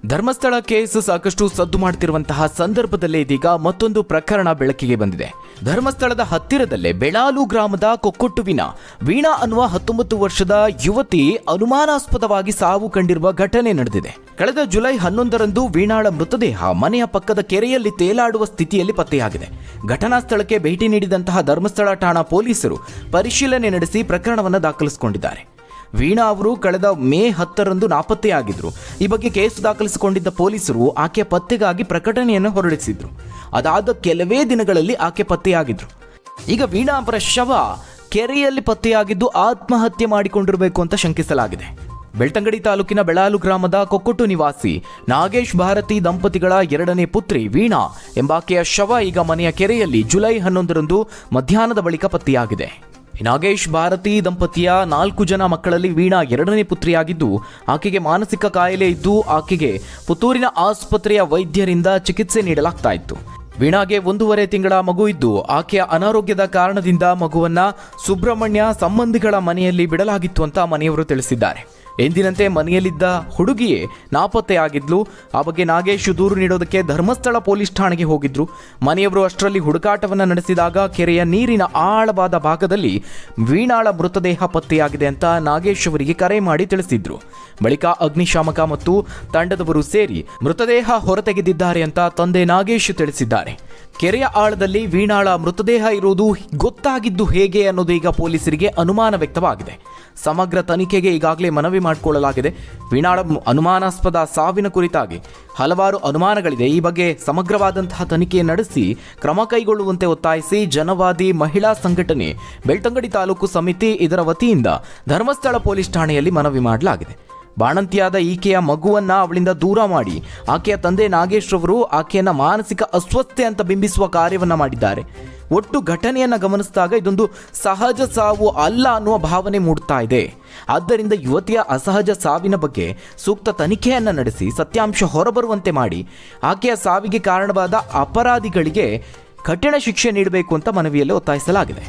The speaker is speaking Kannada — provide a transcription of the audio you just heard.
ಧರ್ಮಸ್ಥಳ ಕೇಸ್ ಸಾಕಷ್ಟು ಸದ್ದು ಮಾಡುತ್ತಿರುವಂತಹ ಸಂದರ್ಭದಲ್ಲೇ ಇದೀಗ ಮತ್ತೊಂದು ಪ್ರಕರಣ ಬೆಳಕಿಗೆ ಬಂದಿದೆ. ಧರ್ಮಸ್ಥಳದ ಹತ್ತಿರದಲ್ಲೇ ಬೆಳಾಲು ಗ್ರಾಮದ ಕೊಕ್ಕೊಟ್ಟುವಿನ ವೀಣಾ ಅನ್ನುವ 19 ವರ್ಷದ ಯುವತಿ ಅನುಮಾನಾಸ್ಪದವಾಗಿ ಸಾವು ಕಂಡಿರುವ ಘಟನೆ ನಡೆದಿದೆ. ಕಳೆದ ಜುಲೈ 11ರಂದು ವೀಣಾಳ ಮೃತದೇಹ ಮನೆಯ ಪಕ್ಕದ ಕೆರೆಯಲ್ಲಿ ತೇಲಾಡುವ ಸ್ಥಿತಿಯಲ್ಲಿ ಪತ್ತೆಯಾಗಿದೆ. ಘಟನಾ ಸ್ಥಳಕ್ಕೆ ಭೇಟಿ ನೀಡಿದಂತಹ ಧರ್ಮಸ್ಥಳ ಠಾಣಾ ಪೊಲೀಸರು ಪರಿಶೀಲನೆ ನಡೆಸಿ ಪ್ರಕರಣವನ್ನು ದಾಖಲಿಸಿಕೊಂಡಿದ್ದಾರೆ. ವೀಣಾ ಅವರು ಕಳೆದ ಮೇ 10ರಂದು ನಾಪತ್ತೆಯಾಗಿದ್ರು. ಈ ಬಗ್ಗೆ ಕೇಸ್ ದಾಖಲಿಸಿಕೊಂಡಿದ್ದ ಪೊಲೀಸರು ಆಕೆಯ ಪತ್ತೆಗಾಗಿ ಪ್ರಕಟಣೆಯನ್ನು ಹೊರಡಿಸಿದ್ರು. ಅದಾದ ಕೆಲವೇ ದಿನಗಳಲ್ಲಿ ಆಕೆ ಪತ್ತೆಯಾಗಿದ್ರು. ಈಗ ವೀಣಾ ಅವರ ಶವ ಕೆರೆಯಲ್ಲಿ ಪತ್ತೆಯಾಗಿದ್ದು ಆತ್ಮಹತ್ಯೆ ಮಾಡಿಕೊಂಡಿರಬೇಕು ಅಂತ ಶಂಕಿಸಲಾಗಿದೆ. ಬೆಳ್ತಂಗಡಿ ತಾಲೂಕಿನ ಬೆಳಾಲು ಗ್ರಾಮದ ಕೊಕ್ಕೊಟ್ಟು ನಿವಾಸಿ ನಾಗೇಶ್ ಭಾರತಿ ದಂಪತಿಗಳ 2ನೇ ಪುತ್ರಿ ವೀಣಾ ಎಂಬಾಕೆಯ ಶವ ಈಗ ಮನೆಯ ಕೆರೆಯಲ್ಲಿ ಜುಲೈ 11ರಂದು ಮಧ್ಯಾಹ್ನದ ಬಳಿಕ ಪತ್ತೆಯಾಗಿದೆ. ನಾಗೇಶ್ ಭಾರತಿ ದಂಪತಿಯ 4 ಜನ ಮಕ್ಕಳಲ್ಲಿ ವೀಣಾ 2ನೇ ಪುತ್ರಿಯಾಗಿದ್ದು, ಆಕೆಗೆ ಮಾನಸಿಕ ಕಾಯಿಲೆ ಇದ್ದು ಆಕೆಗೆ ಪುತ್ತೂರಿನ ಆಸ್ಪತ್ರೆಯ ವೈದ್ಯರಿಂದ ಚಿಕಿತ್ಸೆ ನೀಡಲಾಗ್ತಾ ಇತ್ತು. ವೀಣಾಗೆ 1.5 ತಿಂಗಳ ಮಗು ಇದ್ದು, ಆಕೆಯ ಅನಾರೋಗ್ಯದ ಕಾರಣದಿಂದ ಮಗುವನ್ನ ಸುಬ್ರಹ್ಮಣ್ಯ ಸಂಬಂಧಿಗಳ ಮನೆಯಲ್ಲಿ ಬಿಡಲಾಗಿತ್ತು ಅಂತ ಮನೆಯವರು ತಿಳಿಸಿದ್ದಾರೆ. ಎಂದಿನಂತೆ ಮನೆಯಲ್ಲಿದ್ದ ಹುಡುಗಿಯೇ ನಾಪತ್ತೆಯಾಗಿದ್ಲು. ಆ ಬಗ್ಗೆ ನಾಗೇಶ್ ದೂರು ನೀಡೋದಕ್ಕೆ ಧರ್ಮಸ್ಥಳ ಪೊಲೀಸ್ ಠಾಣೆಗೆ ಹೋಗಿದ್ರು. ಮನೆಯವರು ಅಷ್ಟರಲ್ಲಿ ಹುಡುಕಾಟವನ್ನು ನಡೆಸಿದಾಗ ಕೆರೆಯ ನೀರಿನ ಆಳವಾದ ಭಾಗದಲ್ಲಿ ವೀಣಾಳ ಮೃತದೇಹ ಪತ್ತೆಯಾಗಿದೆ ಅಂತ ನಾಗೇಶ್ ಅವರಿಗೆ ಕರೆ ಮಾಡಿ ತಿಳಿಸಿದ್ರು. ಬಳಿಕ ಅಗ್ನಿಶಾಮಕ ಮತ್ತು ತಂಡದವರು ಸೇರಿ ಮೃತದೇಹ ಹೊರತೆಗೆದಿದ್ದಾರೆ ಅಂತ ತಂದೆ ನಾಗೇಶ್ ತಿಳಿಸಿದ್ದಾರೆ. ಕೆರೆಯ ಆಳದಲ್ಲಿ ವೀಣಾಳ ಮೃತದೇಹ ಇರುವುದು ಗೊತ್ತಾಗಿದ್ದು ಹೇಗೆ ಅನ್ನೋದು ಈಗ ಪೊಲೀಸರಿಗೆ ಅನುಮಾನ ವ್ಯಕ್ತವಾಗಿದೆ. ಸಮಗ್ರ ತನಿಖೆಗೆ ಈಗಾಗಲೇ ಮನವಿ ಮಾಡಿಕೊಳ್ಳಲಾಗಿದೆ. ವೀಣಾಳ ಅನುಮಾನಾಸ್ಪದ ಸಾವಿನ ಕುರಿತಾಗಿ ಹಲವಾರು ಅನುಮಾನಗಳಿದೆ. ಈ ಬಗ್ಗೆ ಸಮಗ್ರವಾದಂತಹ ತನಿಖೆ ನಡೆಸಿ ಕ್ರಮ ಕೈಗೊಳ್ಳುವಂತೆ ಒತ್ತಾಯಿಸಿ ಜನವಾದಿ ಮಹಿಳಾ ಸಂಘಟನೆ ಬೆಳ್ತಂಗಡಿ ತಾಲೂಕು ಸಮಿತಿ ಇದರ ವತಿಯಿಂದ ಧರ್ಮಸ್ಥಳ ಪೊಲೀಸ್ ಠಾಣೆಯಲ್ಲಿ ಮನವಿ ಮಾಡಲಾಗಿದೆ. ಬಾಣಂತಿಯಾದ ಈಕೆಯ ಮಗುವನ್ನ ಅವಳಿಂದ ದೂರ ಮಾಡಿ ಆಕೆಯ ತಂದೆ ನಾಗೇಶ್ ರವರು ಆಕೆಯನ್ನ ಮಾನಸಿಕ ಅಸ್ವಸ್ಥತೆ ಅಂತ ಬಿಂಬಿಸುವ ಕಾರ್ಯವನ್ನ ಮಾಡಿದ್ದಾರೆ. ಒಟ್ಟು ಘಟನೆಯನ್ನ ಗಮನಿಸಿದಾಗ ಇದೊಂದು ಸಹಜ ಸಾವು ಅಲ್ಲ ಅನ್ನುವ ಭಾವನೆ ಮೂಡ್ತಾ ಇದೆ. ಆದ್ದರಿಂದ ಯುವತಿಯ ಅಸಹಜ ಸಾವಿನ ಬಗ್ಗೆ ಸೂಕ್ತ ತನಿಖೆಯನ್ನ ನಡೆಸಿ ಸತ್ಯಾಂಶ ಹೊರಬರುವಂತೆ ಮಾಡಿ ಆಕೆಯ ಸಾವಿಗೆ ಕಾರಣವಾದ ಅಪರಾಧಿಗಳಿಗೆ ಕಠಿಣ ಶಿಕ್ಷೆ ನೀಡಬೇಕು ಅಂತ ಮನವಿಯಲ್ಲಿ ಒತ್ತಾಯಿಸಲಾಗಿದೆ.